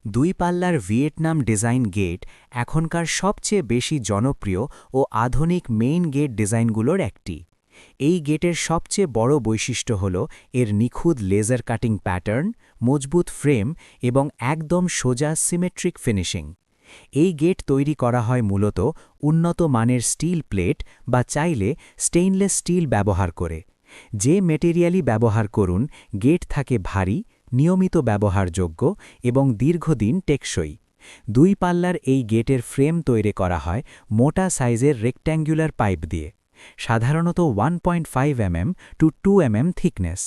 দুই পাল্লার Vietnam design gate এখনকার সবচেয়ে বেশি জনপ্রিয় ও আধুনিক মেইন গেট ডিজাইনগুলোর একটি। এই গেটের সবচেয়ে বড় বৈশিষ্ট্য হল এর নিখুঁত লেজার কাটিং প্যাটার্ন, মজবুত ফ্রেম এবং একদম সোজা সিমেট্রিক ফিনিশিং। এই গেট তৈরি করা হয় মূলত উন্নত মানের স্টিল প্লেট বা চাইলে স্টেইনলেস স্টিল ব্যবহার করে। যে মেটেরিয়ালই ব্যবহার করুন, গেট থাকে ভারী, নিয়মিত ব্যবহারযোগ্য এবং দীর্ঘদিন টেকসই। দুই পাল্লার এই গেটের ফ্রেম তৈরি করা হয় মোটা সাইজের রেক্ট্যাঙ্গুলার পাইপ দিয়ে, সাধারণত 1.5 mm to 2 mm thickness.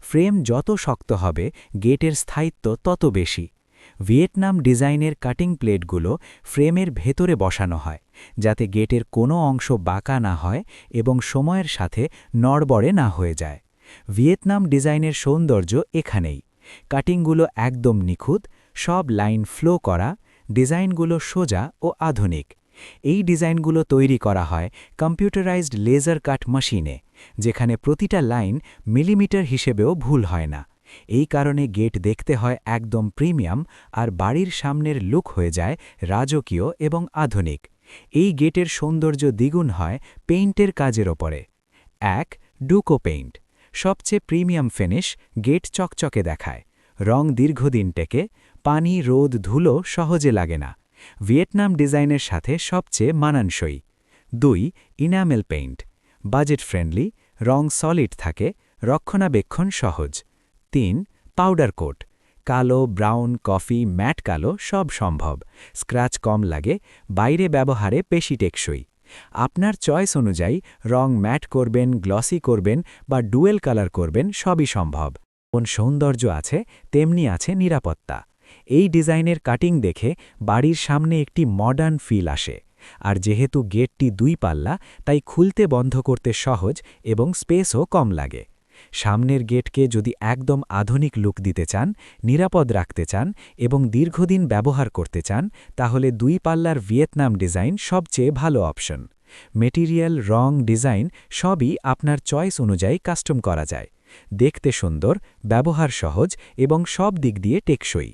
Frame যত শক্ত হবে, গেটের স্থায়িত্ব তত বেশি। ভিয়েতনাম ডিজাইনের কাটিং প্লেটগুলো ফ্রেমের ভেতরে বসানো হয়, যাতে গেটের কোনো অংশ বাঁকা না হয় এবং সময়ের সাথে নড়বড়ে না হয়ে যায়। ভিয়েতনাম ডিজাইনের সৌন্দর্য এখানেই। কাটিংগুলো একদম নিখুঁত, সব লাইন ফ্লো করা, ডিজাইনগুলো সোজা ও আধুনিক। এই ডিজাইনগুলো তৈরি করা হয় কম্পিউটারাইজড লেজার কাট মেশিনে, যেখানে প্রতিটা লাইন মিলিমিটার হিসেবেও ভুল হয় না। এই কারণে গেট দেখতে হয় একদম প্রিমিয়াম, আর বাড়ির সামনের লুক হয়ে যায় রাজকীয় এবং আধুনিক। এই গেটের সৌন্দর্য দ্বিগুণ হয় পেইন্টের কাজের ওপরে। ১. Duco paint. সবচেয়ে প্রিমিয়াম ফিনিশ, গেট চকচকে দেখায়। রং দীর্ঘদিন টেকে, পানি, রোদ, ধুলো সহজে লাগে না। ভিয়েতনাম ডিজাইনের সাথে সবচেয়ে মানানসই। ২. Enamel paint. বাজেট ফ্রেন্ডলি, রং সলিড থাকে, রক্ষণাবেক্ষণ সহজ। ৩. Powder coat. কালো, ব্রাউন, কফি, ম্যাট কালো সব সম্ভব। স্ক্র্যাচ কম লাগে, বাইরে ব্যবহারে বেশি টেকসই। আপনার চয়েস অনুযায়ী রং ম্যাট করবেন, গ্লসি করবেন বা ডুয়েল কালার করবেন, সবই সম্ভব। কোন সৌন্দর্য আছে, তেমনি আছে নিরাপত্তা। এই ডিজাইনের কাটিং দেখে বাড়ির সামনে একটি মডার্ন ফিল আসে। আর যেহেতু গেটটি দুই পাল্লা, তাই খুলতে বন্ধ করতে সহজ এবং স্পেসও কম লাগে। সামনের গেটকে যদি একদম আধুনিক লুক দিতে চান, নিরাপদ রাখতে চান এবং দীর্ঘদিন ব্যবহার করতে চান, তাহলে দুই পাল্লার ভিয়েতনাম ডিজাইন সবচেয়ে ভালো অপশন। মেটেরিয়াল, রং, ডিজাইন সবই আপনার চয়েস অনুযায়ী কাস্টম করা যায়। দেখতে সুন্দর, ব্যবহার সহজ এবং সব দিক দিয়ে টেকসই।